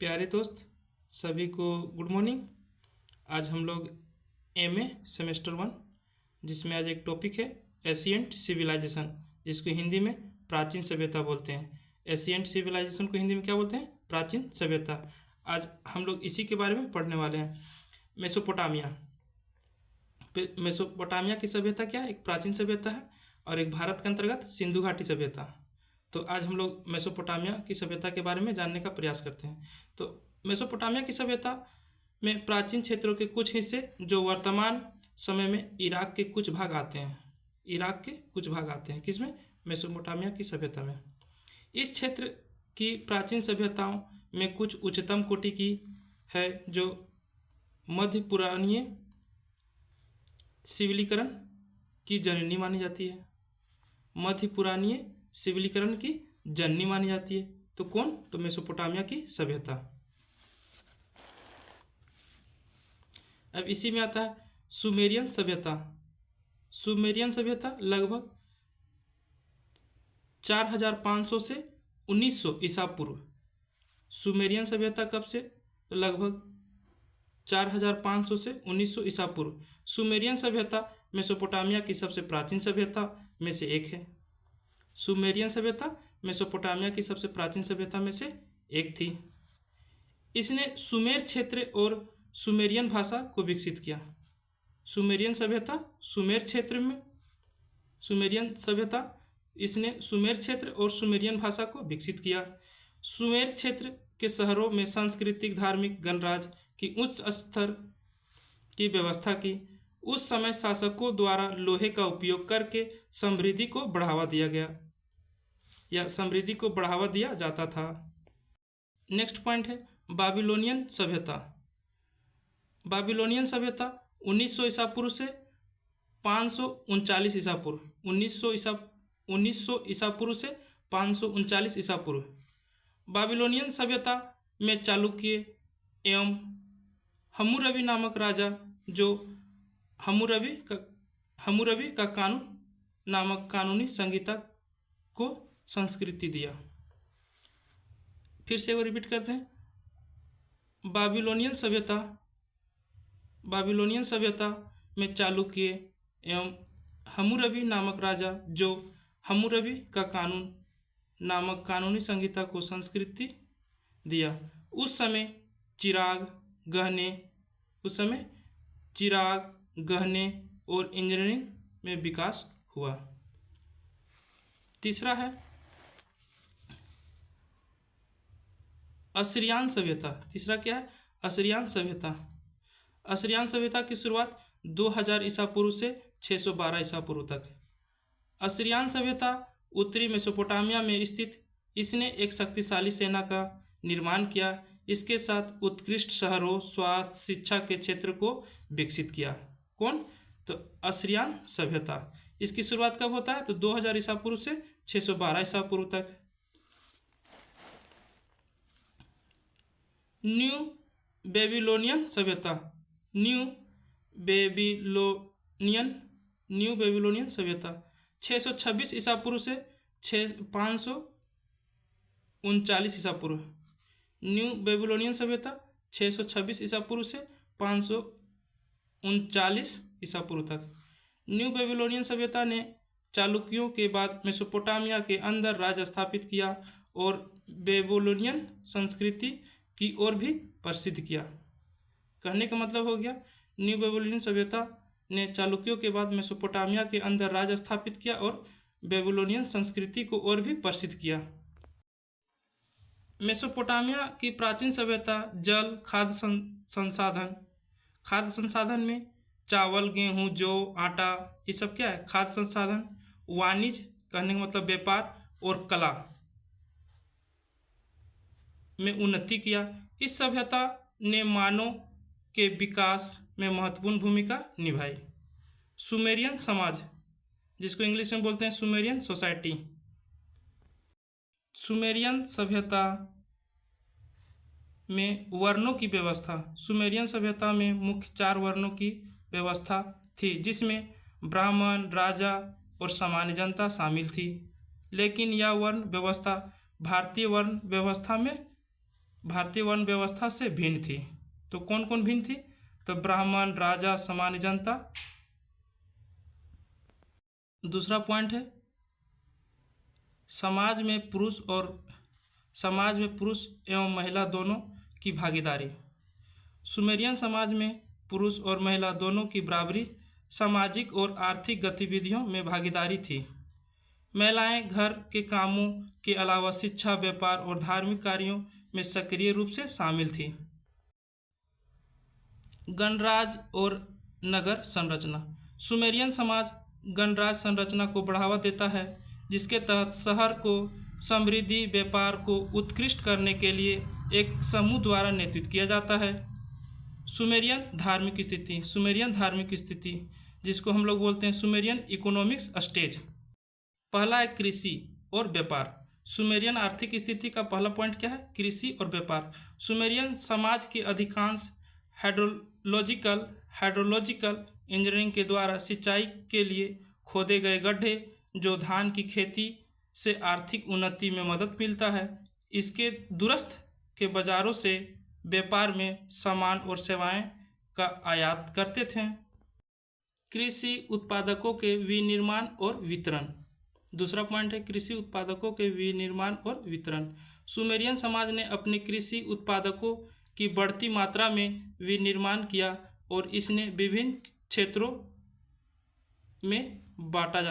प्यारे दोस्त सभी को गुड मॉर्निंग। आज हम लोग एमए सेमेस्टर 1 जिसमें आज एक टॉपिक है एशियंट सिविलाइजेशन, जिसको हिंदी में प्राचीन सभ्यता बोलते हैं। एशियंट सिविलाइजेशन को हिंदी में क्या बोलते हैं? प्राचीन सभ्यता। आज हम लोग इसी के बारे में पढ़ने वाले हैं। मेसोपोटामिया। मेसोपोटामिया की सभ्यता क्या है? एक प्राचीन सभ्यता है और एक भारत के अंतर्गत सिंधु घाटी सभ्यता। तो आज हम लोग मेसोपोटामिया की सभ्यता के बारे में जानने का प्रयास करते हैं। तो मेसोपोटामिया की सभ्यता में प्राचीन क्षेत्रों के कुछ हिस्से जो वर्तमान समय में इराक के कुछ भाग आते हैं। इराक के कुछ भाग आते हैं किसमें? मेसोपोटामिया की सभ्यता में। इस क्षेत्र की प्राचीन सभ्यताओं में कुछ उच्चतम कोटि की है जो मध्य पुरानीय सिविलीकरण की जननी मानी जाती है। मध्य पुरानीय सिविलीकरण की जननी मानी जाती है। तो कौन? तो मेसोपोटामिया की सभ्यता। अब इसी में आता है सुमेरियन सभ्यता। सुमेरियन सभ्यता लगभग 4500 से 1900 ईसा पूर्व। सुमेरियन सभ्यता कब से? तो लगभग 4500 से 1900 ईसा पूर्व। सुमेरियन सभ्यता मेसोपोटामिया की सबसे प्राचीन सभ्यता में से एक है। सुमेरियन सभ्यता मेसोपोटामिया की सबसे प्राचीन सभ्यता में से एक थी। इसने सुमेर क्षेत्र और सुमेरियन भाषा को विकसित किया। सुमेरियन सभ्यता सुमेर क्षेत्र में सुमेरियन सभ्यता इसने सुमेर क्षेत्र और सुमेरियन भाषा को विकसित किया। सुमेर क्षेत्र के शहरों में सांस्कृतिक धार्मिक गणराज्य की उच्च स्तर की व्यवस्था की। उस समय शासकों द्वारा लोहे का उपयोग करके समृद्धि को बढ़ावा दिया गया या समृद्धि को बढ़ावा दिया जाता था। नेक्स्ट पॉइंट है बाबिलोनियन सभ्यता। बाबिलोनियन सभ्यता 1900 ईसा पूर्व से 539 ईसा पूर्व। 1900 ईसा पूर्व से 539 ईसा पूर्व। बाबिलोनियन सभ्यता में चालुक्य एवं हम्मुरबी नामक राजा जो हम्मुरबी का कानून नामक कानूनी संहिता को संस्कृति दिया। फिर से वो रिपीट करते हैं। बाबिलोनियन सभ्यता में चालुक्य एवं हम्मुरबी नामक राजा जो हम्मुरबी का कानून नामक कानूनी संहिता को संस्कृति दिया। उस समय चिराग गहने और इंजीनियरिंग में विकास हुआ। तीसरा है असीरियन सभ्यता। तीसरा क्या है? असीरियन सभ्यता। असीरियन सभ्यता की शुरुआत 2000 ईसा पूर्व से 612 ईसा पूर्व तक। असीरियन सभ्यता उत्तरी मेसोपोटामिया में स्थित। इसने एक शक्तिशाली सेना का निर्माण किया। इसके साथ उत्कृष्ट शहरों, स्वास्थ्य, शिक्षा के क्षेत्र को विकसित किया। कौन? तो असीरियन सभ्यता। इसकी शुरुआत कब होता है? तो 2000 ईसा पूर्व से 612 ईसा पूर्व तक। न्यू बेबीलोनियन सभ्यता। न्यू बेबीलोनियन सभ्यता 626 ईसा पूर्व से 539 ईसा पूर्व। न्यू बेबीलोनियन सभ्यता 626 ईसा पूर्व से 539 ईसा पूर्व तक। न्यू बेबीलोनियन सभ्यता ने चालुक्यों के बाद मेसोपोटामिया के अंदर राज स्थापित किया और बेबीलोनियन संस्कृति की ओर भी प्रसिद्ध किया। कहने का मतलब हो गया न्यू बेबीलोनियन सभ्यता ने चालुक्यों के बाद मेसोपोटामिया के अंदर राज स्थापित किया और बेबीलोनियन संस्कृति को और भी प्रसिद्ध किया। मेसोपोटामिया की प्राचीन सभ्यता जल, खाद्य संसाधन में चावल, गेहूं, जौ, आटा, ये सब क्या है? खाद्य संसाधन। वाणिज्य, कहने का मतलब व्यापार, और कला में उन्नति किया। इस सभ्यता ने मानव के विकास में महत्वपूर्ण भूमिका निभाई। सुमेरियन समाज, जिसको इंग्लिश में बोलते हैं सुमेरियन सोसाइटी। सुमेरियन सभ्यता में वर्णों की व्यवस्था। सुमेरियन सभ्यता में मुख्य 4 वर्णों की व्यवस्था थी, जिसमें ब्राह्मण, राजा और सामान्य जनता शामिल थी। लेकिन यह वर्ण व्यवस्था भारतीय वर्ण व्यवस्था में भारतीय वर्ण व्यवस्था से भिन्न थी। तो कौन कौन भिन्न थी? तो ब्राह्मण, राजा, सामान्य जनता। दूसरा पॉइंट है समाज में पुरुष एवं महिला दोनों की भागीदारी। सुमेरियन समाज में पुरुष और महिला दोनों की बराबरी सामाजिक और आर्थिक गतिविधियों में भागीदारी थी। महिलाएं घर के कामों के अलावा शिक्षा, व्यापार और धार्मिक कार्यों में सक्रिय रूप से शामिल थी। गणराज्य और नगर संरचना। सुमेरियन समाज गणराज्य संरचना को बढ़ावा देता है, जिसके तहत शहर को समृद्धि, व्यापार को उत्कृष्ट करने के लिए एक समूह द्वारा नेतृत्व किया जाता है। सुमेरियन धार्मिक स्थिति जिसको हम लोग बोलते हैं सुमेरियन इकोनॉमिक्स स्टेज। पहला है कृषि और व्यापार। सुमेरियन आर्थिक स्थिति का पहला पॉइंट क्या है? कृषि और व्यापार। सुमेरियन समाज के अधिकांश हाइड्रोलॉजिकल इंजीनियरिंग के द्वारा सिंचाई के लिए खोदे गए गड्ढे, जो धान की खेती से आर्थिक उन्नति में मदद मिलता है। इसके दूरस्थ के बाजारों से व्यापार में सामान और सेवाएं का आयात करते थे। कृषि उत्पादकों के विनिर्माण और वितरण। दूसरा पॉइंट है कृषि उत्पादकों के विनिर्माण और वितरण। सुमेरियन समाज ने अपने कृषि उत्पादकों की बढ़ती मात्रा में विनिर्माण किया और इसे विभिन्न क्षेत्रों में बांटा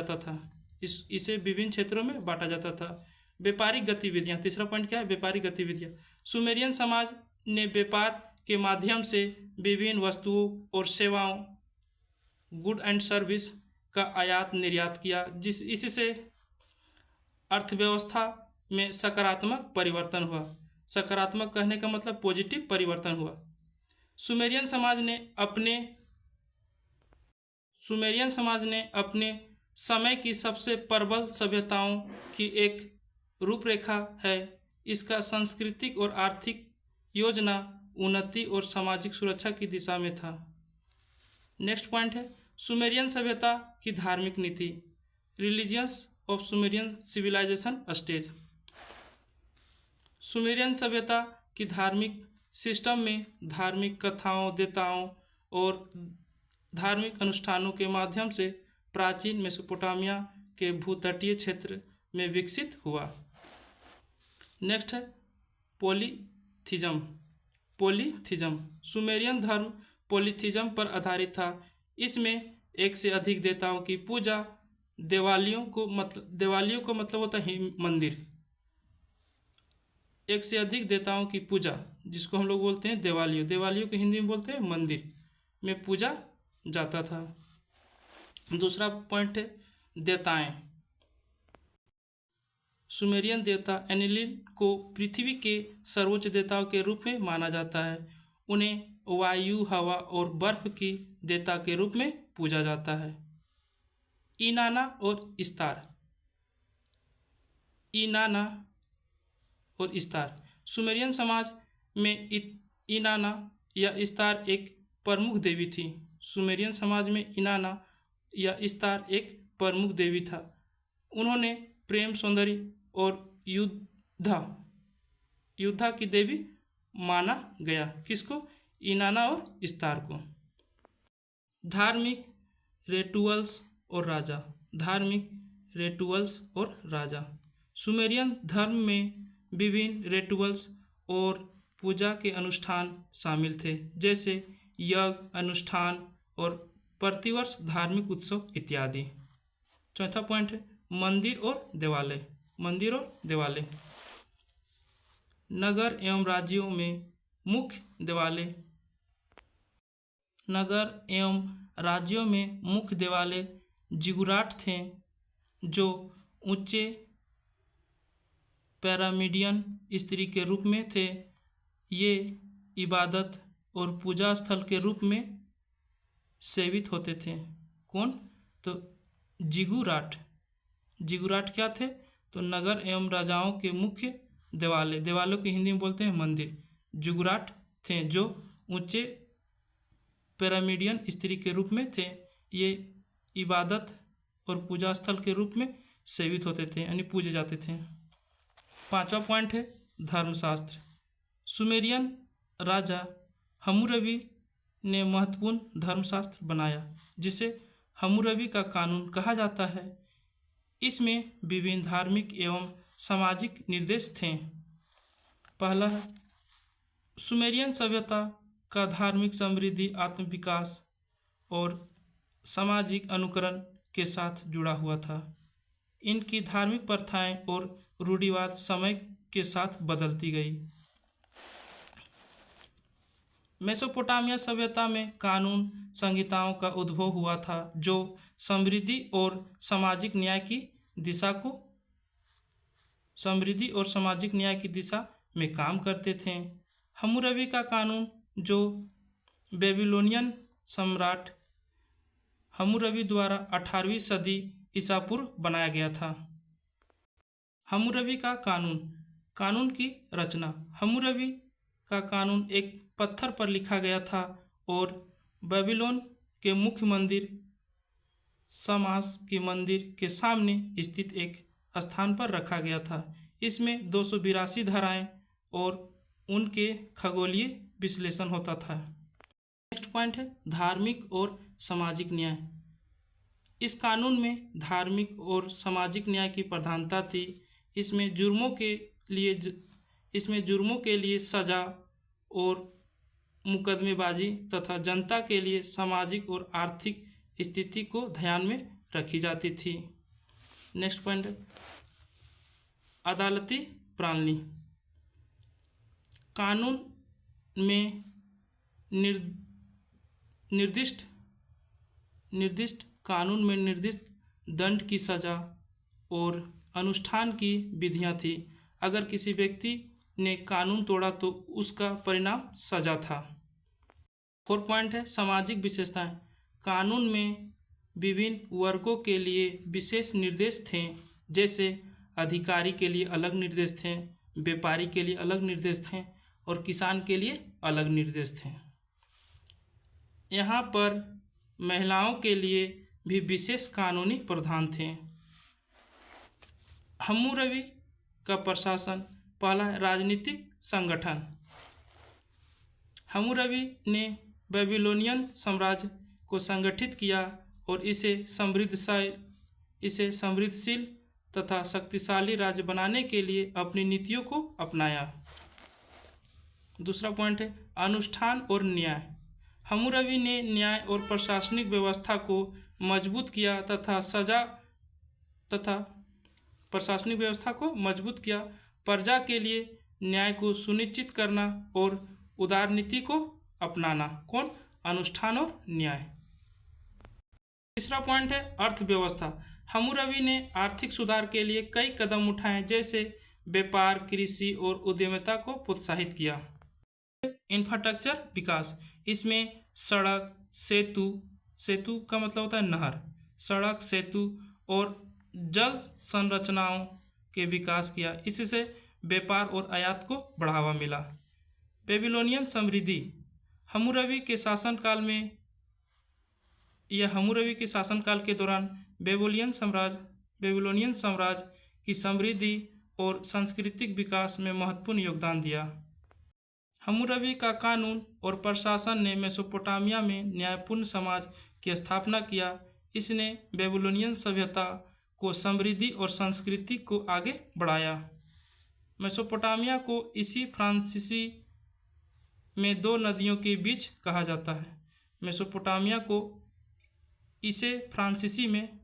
जाता था। व्यापारिक गतिविधियां। तीसरा पॉइंट क्या है? व्यापारिक गतिविधियां। सुमेरियन समाज ने व्यापार के माध्यम से विभिन्न वस्तुओं और सेवाओं, गुड एंड सर्विस का आयात निर्यात किया, इससे अर्थव्यवस्था में सकारात्मक परिवर्तन हुआ। सकारात्मक कहने का मतलब पॉजिटिव परिवर्तन हुआ। सुमेरियन समाज ने अपने समय की सबसे प्रबल सभ्यताओं की एक रूपरेखा है। इसका सांस्कृतिक और आर्थिक योजना उन्नति और सामाजिक सुरक्षा की दिशा में था। नेक्स्ट पॉइंट है सुमेरियन सभ्यता की धार्मिक नीति। Religions of Sumerian civilisation stage. Sumerian सभ्यता की धार्मिक सिस्टम में धार्मिक कथाओं, देवताओं और धार्मिक अनुष्ठानों के माध्यम से प्राचीन मेसोपोटामिया के भूतटीय क्षेत्र में विकसित हुआ। नेक्स्ट है पॉलीथिज्म। सुमेरियन धर्म पॉलीथिज्म पर आधारित था। इसमें एक से अधिक देवताओं की पूजा, दिवालियों का मतलब होता है मंदिर। एक से अधिक देवताओं की पूजा, जिसको हम लोग बोलते हैं दिवालियों को हिंदी में बोलते हैं मंदिर में पूजा जाता था। दूसरा पॉइंट है देवताएं। सुमेरियन देवता एनिलिल को पृथ्वी के सर्वोच्च देवताओं के रूप में माना जाता है। उन्हें वायु, हवा और बर्फ की देवता के रूप में पूजा जाता है। इनाना और इस्तार। सुमेरियन समाज में इनाना या इस्तार एक प्रमुख देवी थी। सुमेरियन समाज में इनाना या इस्तार एक प्रमुख देवी था। उन्होंने प्रेम, सौंदर्य और युद्धा की देवी माना गया। किसको? इनाना और इस्तार को। धार्मिक रिचुअल्स और राजा। सुमेरियन धर्म में विभिन्न रिचुअल्स और पूजा के अनुष्ठान शामिल थे, जैसे यज्ञ, अनुष्ठान और प्रतिवर्ष धार्मिक उत्सव इत्यादि। चौथा पॉइंट है मंदिर और देवालय। नगर एवं राज्यों में मुख्य देवालय जिगुराट थे, जो ऊंचे पिरामिडियन स्त्री के रूप में थे। ये इबादत और पूजा स्थल के रूप में सेवित होते थे। कौन? तो जिगुराट क्या थे? तो नगर एवं राजाओं के मुख्य देवालयों की हिंदी में बोलते हैं मंदिर। जिगुराट थे जो ऊंचे पिरामिडियन स्त्री के रूप में थे। ये इबादत और पूजा स्थल के रूप में सेवित होते थे, यानी पूजे जाते थे। पांचवा पॉइंट है धर्मशास्त्र। सुमेरियन राजा हम्मुरबी ने महत्वपूर्ण धर्मशास्त्र बनाया जिसे हम्मुरबी का कानून कहा जाता है। इसमें विभिन्न धार्मिक एवं सामाजिक निर्देश थे। पहला है सुमेरियन सभ्यता का धार्मिक समृद्धि, आत्म विकास और सामाजिक अनुकरण के साथ जुड़ा हुआ था। इनकी धार्मिक प्रथाएं और रूढ़िवाद समय के साथ बदलती गई। मेसोपोटामिया सभ्यता में कानून संहिताओं का उद्भव हुआ था जो समृद्धि और सामाजिक न्याय की दिशा में काम करते थे। हम्मुरबी का कानून जो बेबीलोनियन सम्राट हम्मुरबी द्वारा 18वीं सदी ईसा पूर्व बनाया गया था। हम्मुरबी का कानून की रचना। हम्मुरबी का कानून एक पत्थर पर लिखा गया था और बेबीलोन के मुख्य मंदिर शमास के मंदिर के सामने स्थित एक स्थान पर रखा गया था। इसमें 282 धाराएं और उनके खगोलीय विश्लेषण होता था। नेक्स्ट पॉइंट है धार्मिक और सामाजिक न्याय। इस कानून में धार्मिक और सामाजिक न्याय की प्रधानता थी। इसमें जुर्मों के लिए सजा और मुकदमेबाजी तथा जनता के लिए सामाजिक और आर्थिक स्थिति को ध्यान में रखी जाती थी। नेक्स्ट पॉइंट है अदालती प्रणाली। कानून में निर्दिष्ट दंड की सजा और अनुष्ठान की विधियां थी। अगर किसी व्यक्ति ने कानून तोड़ा तो उसका परिणाम सजा था। 4 पॉइंट है सामाजिक विशेषताएं। कानून में विभिन्न वर्गों के लिए विशेष निर्देश थे, जैसे अधिकारी के लिए अलग निर्देश थे, व्यापारी के लिए अलग निर्देश थे और किसान के लिए अलग निर्देश थे। यहाँ पर महिलाओं के लिए भी विशेष कानूनी प्रावधान थे। हम्मुरबी का प्रशासन। पहला राजनीतिक संगठन। हम्मुरबी ने बेबीलोनियन साम्राज्य को संगठित किया और इसे समृद्धशील तथा शक्तिशाली राज्य बनाने के लिए अपनी नीतियों को अपनाया। दूसरा पॉइंट है अनुष्ठान और न्याय। हम्मुरबी ने न्याय और प्रशासनिक व्यवस्था को मजबूत किया प्रजा के लिए न्याय को सुनिश्चित करना और उदार नीति को अपनाना। अनुष्ठान और न्याय। तीसरा पॉइंट है अर्थव्यवस्था। हम्मुरबी ने आर्थिक सुधार के लिए कई कदम उठाए, जैसे व्यापार, कृषि और उद्यमिता को प्रोत्साहित किया। इंफ्रास्ट्रक्चर विकास। इसमें सड़क, सेतु का मतलब होता है नहर, सड़क, सेतु और जल संरचनाओं के विकास किया। इससे व्यापार और आयात को बढ़ावा मिला। बेबीलोनियन समृद्धि। हम्मुरबी के शासनकाल के दौरान बेबीलोनियन साम्राज्य की समृद्धि और सांस्कृतिक विकास में महत्वपूर्ण योगदान दिया। हम्मुरबी का कानून और प्रशासन ने मेसोपोटामिया में न्यायपूर्ण समाज की स्थापना किया। इसने बेबीलोनियन सभ्यता को समृद्धि और संस्कृति को आगे बढ़ाया। मेसोपोटामिया को इसी फ्रांसीसी में 2 नदियों के बीच कहा जाता है। मेसोपोटामिया को इसे फ्रांसीसी में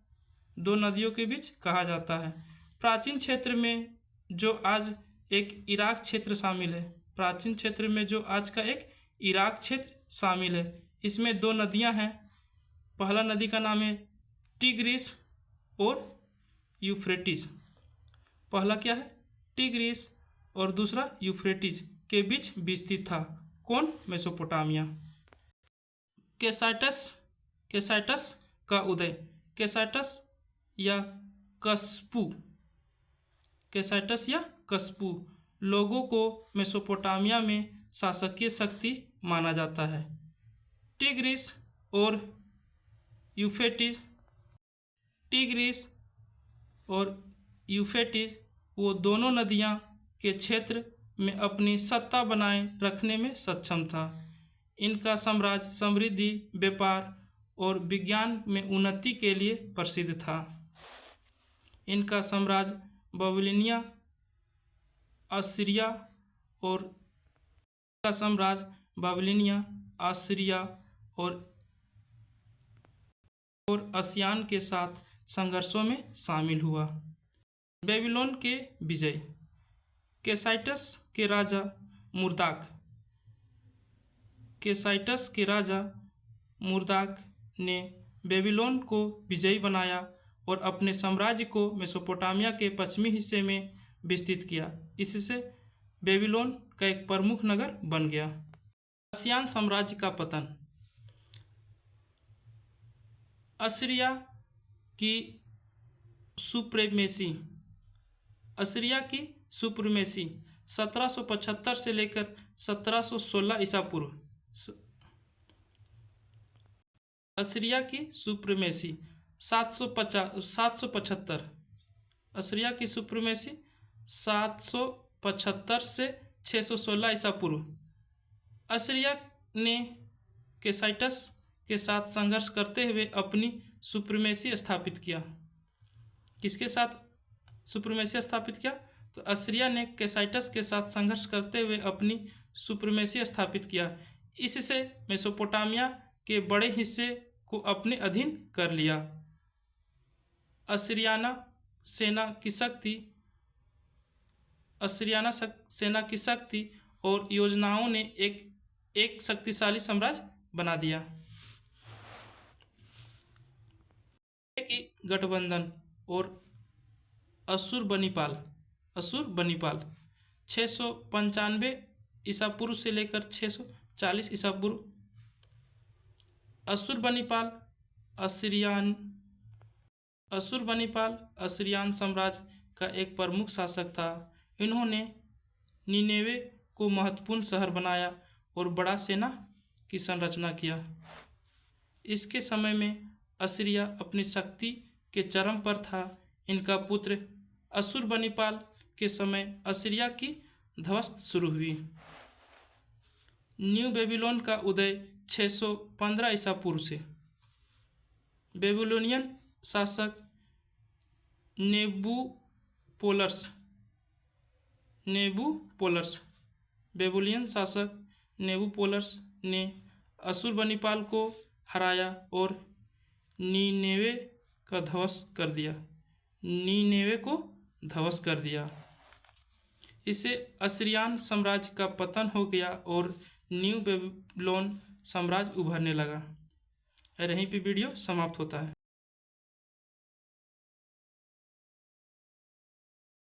2 नदियों के बीच कहा जाता है। प्राचीन क्षेत्र में जो आज एक इराक क्षेत्र शामिल है, इसमें 2 नदियां हैं। पहला नदी का नाम है टिग्रिस और यूफ्रेटिस। पहला क्या है? टिग्रिस और दूसरा यूफ्रेटिस के बीच विस्तृत था। मेसोपोटामिया। कैसाटस का उदय। कैसाटस या कस्पू लोगों को मेसोपोटामिया में शासकीय शक्ति माना जाता है। टिग्रिस और यूफ्रेटिस वो दोनों नदियां के क्षेत्र में अपनी सत्ता बनाए रखने में सक्षम था। इनका साम्राज्य समृद्धि, व्यापार और विज्ञान में उन्नति के लिए प्रसिद्ध था। इनका साम्राज्य बाबिलोनिया, असीरिया और असियान के साथ संघर्षों में शामिल हुआ। बेबीलोन के विजय। केसाइटस के राजा मुर्दाक ने बेबीलोन को विजयी बनाया और अपने साम्राज्य को मेसोपोटामिया के पश्चिमी हिस्से में विस्तृत किया। इससे बेबीलोन का एक प्रमुख नगर बन गया। असियान साम्राज्य का पतन। असीरिया की सुप्रीमेसी 1775 से लेकर 1716 ईसा पूर्व। असीरिया की सुप्रीमेसी 775। असीरिया की सुप्रीमेसी 775 से 616 ईसा पूर्व। असीरिया ने केसाइटस के साथ संघर्ष करते हुए अपनी सुप्रीमेसी स्थापित किया। किसके साथ सुप्रीमेसी स्थापित किया? तो असीरिया ने केसाइटस के साथ संघर्ष करते हुए अपनी सुप्रीमेसी स्थापित किया। इससे मेसोपोटामिया के बड़े हिस्से को अपने अधीन कर लिया। असीरियाना सेना की शक्ति और योजनाओं ने एक शक्तिशाली साम्राज्य बना दिया। की गठबंधन और अशुरबनीपाल 695 ईसा पूर्व से लेकर 640 ईसा पूर्व। अशुरबनीपाल असीरियन साम्राज्य का एक प्रमुख शासक था। इन्होंने निनेवे को महत्वपूर्ण शहर बनाया और बड़ा सेना की संरचना किया। इसके समय में असीरिया अपनी शक्ति के चरम पर था। इनका पुत्र अशुरबनीपाल के समय असीरिया की ध्वस्त शुरू हुई। न्यू बेबीलोन का उदय 615 ईसा पूर्व से। बेबीलोनियन शासक नेबुपोलस ने अशुरबनीपाल को हराया और नीनेवे को ध्वस्त कर दिया। इससे असीरियन साम्राज्य का पतन हो गया और न्यू बेबीलोन साम्राज्य उभरने लगा। और यहीं पे वीडियो समाप्त होता है।